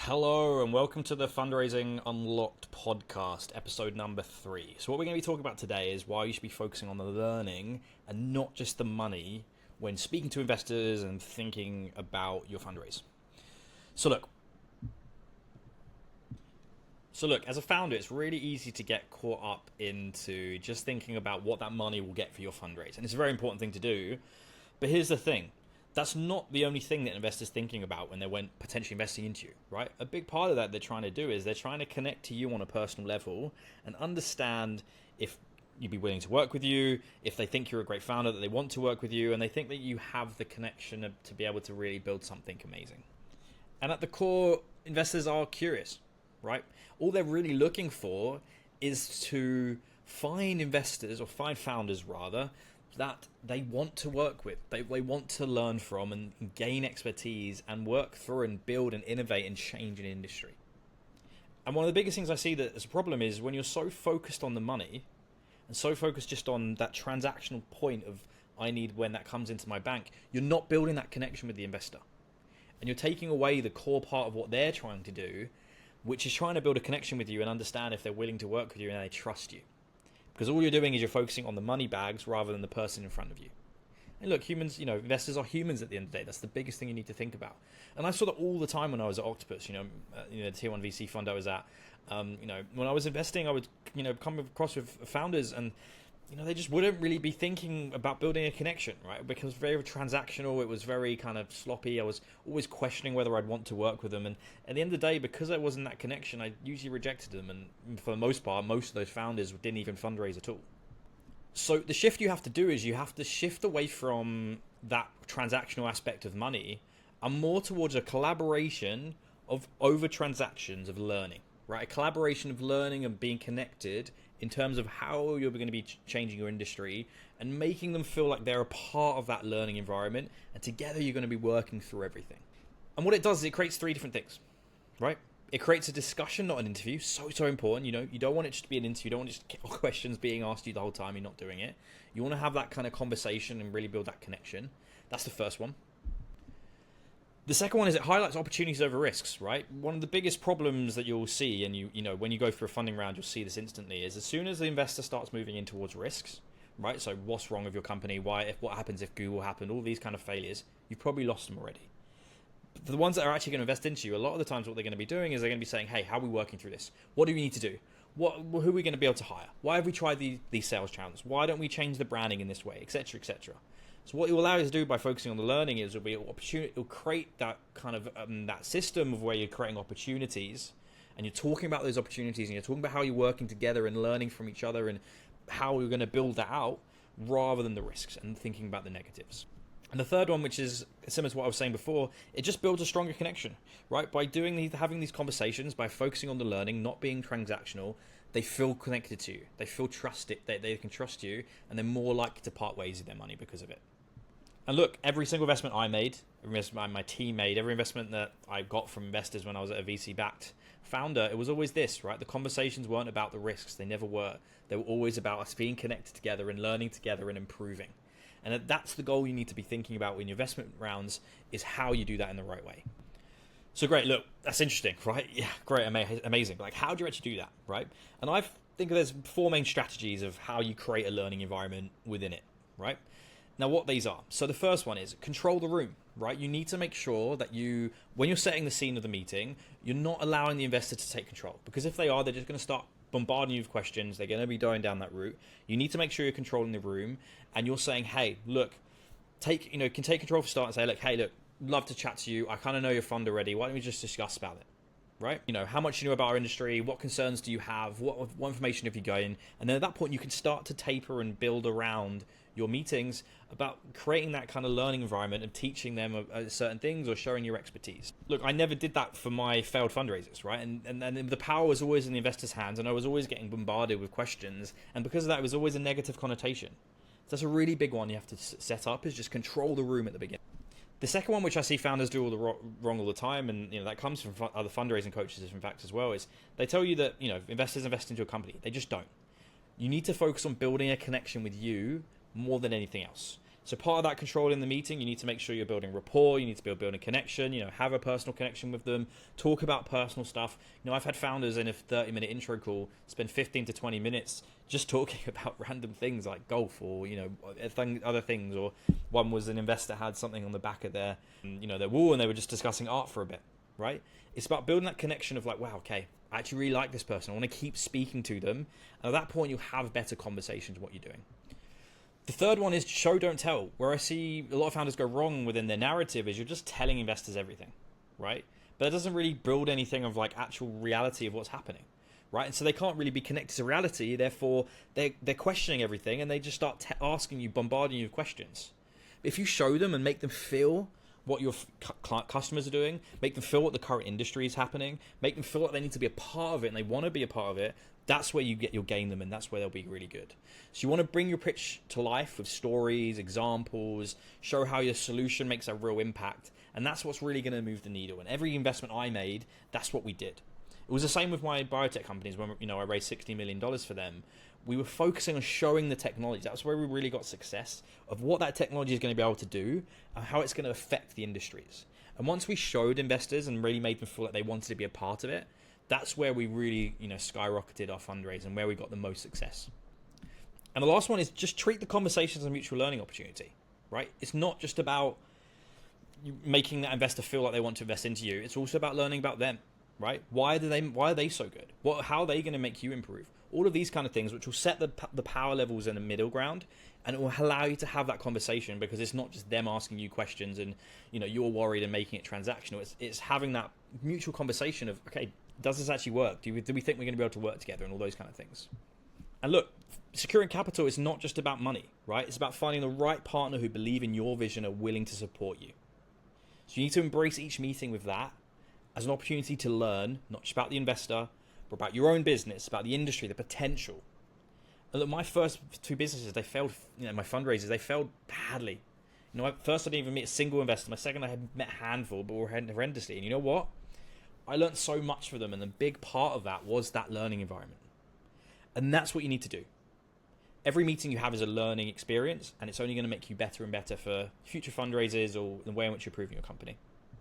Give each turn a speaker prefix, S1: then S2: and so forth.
S1: Hello and welcome to the Fundraising Unlocked Podcast, episode number 3. So what we're going to be talking about today is why you should be focusing on the learning and not just the money when speaking to investors and thinking about your fundraise. So look, as a founder, it's really easy to get caught up into just thinking about what that money will get for your fundraise. And it's a very important thing to do. But here's the thing. That's not the only thing that investors are thinking about when they're potentially investing into you, right? A big part of that they're trying to do is they're trying to connect to you on a personal level and understand if you'd be willing to work with you, if they think you're a great founder, that they want to work with you, and they think that you have the connection to be able to really build something amazing. And at the core, investors are curious, right? All they're really looking for is to find investors, or find founders rather, that they want to work with, they want to learn from and gain expertise and work through and build and innovate and change an industry. And one of the biggest things I see that as a problem is when you're so focused on the money and so focused just on that transactional point of I need when that comes into my bank, you're not building that connection with the investor. And you're taking away the core part of what they're trying to do, which is trying to build a connection with you and understand if they're willing to work with you and they trust you. Because all you're doing is you're focusing on the money bags rather than the person in front of you. And look, humans, investors are humans at the end of the day. That's the biggest thing you need to think about. And I saw that all the time when I was at Octopus, the tier 1 VC fund I was at. When I was investing, I would, come across with founders and, they just wouldn't really be thinking about building a connection, right? Because it was very transactional. It was very kind of sloppy. I was always questioning whether I'd want to work with them. And at the end of the day, because there wasn't that connection, I usually rejected them. And for the most part, most of those founders didn't even fundraise at all. So the shift you have to do is you have to shift away from that transactional aspect of money and more towards a collaboration of over transactions of learning, right? A collaboration of learning and being connected in terms of how you're going to be changing your industry and making them feel like they're a part of that learning environment, and together you're going to be working through everything. And what it does is it creates 3 different things, right? It creates a discussion, not an interview. So important. You don't want it just to be an interview. You don't want just questions being asked you the whole time. You're not doing it. You want to have that kind of conversation and really build that connection. That's the first one. The second one is it highlights opportunities over risks, right? One of the biggest problems that you'll see, and when you go through a funding round, you'll see this instantly, is as soon as the investor starts moving in towards risks, right? So what's wrong with your company? What happens if Google happened? All these kind of failures, you've probably lost them already. But the ones that are actually going to invest into you, a lot of the times what they're going to be doing is they're going to be saying, hey, how are we working through this? What do we need to do? Who are we going to be able to hire? Why have we tried these sales channels? Why don't we change the branding in this way, etc., etc.? So what it will allow you to do by focusing on the learning is it'll create that kind of that system of where you're creating opportunities and you're talking about those opportunities and you're talking about how you're working together and learning from each other and how you're going to build that out rather than the risks and thinking about the negatives. And the third one, which is similar to what I was saying before, it just builds a stronger connection, right? By having these conversations, by focusing on the learning, not being transactional, they feel connected to you. They feel trusted. They can trust you, and they're more likely to part ways with their money because of it. And look, every single investment I made, every investment my team made, every investment that I got from investors when I was at a VC-backed founder, it was always this, right? The conversations weren't about the risks. They never were. They were always about us being connected together and learning together and improving. And that's the goal you need to be thinking about in your investment rounds, is how you do that in the right way. So great, look, that's interesting, right? Yeah, great, amazing. But like, how do you actually do that, right? And I think there's 4 main strategies of how you create a learning environment within it, right? Now, what these are. So the first one is control the room, right? You need to make sure that when you're setting the scene of the meeting, you're not allowing the investor to take control. Because if they are, they're just going to start bombarding you with questions. They're going to be going down that route. You need to make sure you're controlling the room and you're saying, hey, look, can take control for start and say, look, hey, look, love to chat to you. I kind of know your fund already. Why don't we just discuss about it? Right? How much you know about our industry, what concerns do you have, what information have you gained? And then at that point, you can start to taper and build around your meetings about creating that kind of learning environment and teaching them certain things or showing your expertise. Look, I never did that for my failed fundraisers, right? And the power was always in the investor's hands, and I was always getting bombarded with questions. And because of that, it was always a negative connotation. So that's a really big one you have to set up, is just control the room at the beginning. The second one, which I see founders do wrong all the time, and that comes from other fundraising coaches, in fact, as well, is they tell you that investors invest into a company. They just don't. You need to focus on building a connection with you more than anything else. So part of that control in the meeting, you need to make sure you're building rapport, you need to be building connection, have a personal connection with them, talk about personal stuff. I've had founders in a 30-minute intro call spend 15 to 20 minutes just talking about random things like golf or, other things. Or one was an investor had something on the back of their wall and they were just discussing art for a bit, right? It's about building that connection of like, wow, okay, I actually really like this person. I want to keep speaking to them. And at that point, you'll have better conversations what you're doing. The third one is show, don't tell. Where I see a lot of founders go wrong within their narrative is you're just telling investors everything, right? But it doesn't really build anything of like actual reality of what's happening, right? And so they can't really be connected to reality. Therefore, they're questioning everything and they just start asking you, bombarding you with questions. But if you show them and make them feel what your customers are doing, make them feel what the current industry is happening, make them feel like they need to be a part of it and they want to be a part of it, that's where you'll gain them and that's where they'll be really good. So you want to bring your pitch to life with stories, examples, show how your solution makes a real impact. And that's what's really going to move the needle. And every investment I made, that's what we did. It was the same with my biotech companies when I raised $60 million for them. We were focusing on showing the technology. That's where we really got success of what that technology is going to be able to do and how it's going to affect the industries. And once we showed investors and really made them feel like they wanted to be a part of it, that's where we really, skyrocketed our fundraise and where we got the most success. And the last one is just treat the conversation as a mutual learning opportunity, right? It's not just about you making that investor feel like they want to invest into you. It's also about learning about them, right? Why are they so good? How are they going to make you improve? All of these kind of things, which will set the power levels in the middle ground, and it will allow you to have that conversation because it's not just them asking you questions and you're worried and making it transactional. It's having that mutual conversation of, okay, does this actually work? Do we think we're going to be able to work together and all those kind of things? And look, securing capital is not just about money, right? It's about finding the right partner who believe in your vision and are willing to support you. So you need to embrace each meeting with that as an opportunity to learn, not just about the investor, but about your own business, about the industry, the potential. And look, my first two businesses, they failed, my fundraisers, they failed badly. At first I didn't even meet a single investor. My second I had met a handful, but were horrendously. And you know what? I learned so much from them, and a big part of that was that learning environment. And that's what you need to do. Every meeting you have is a learning experience, and it's only going to make you better and better for future fundraisers or the way in which you're improving your company.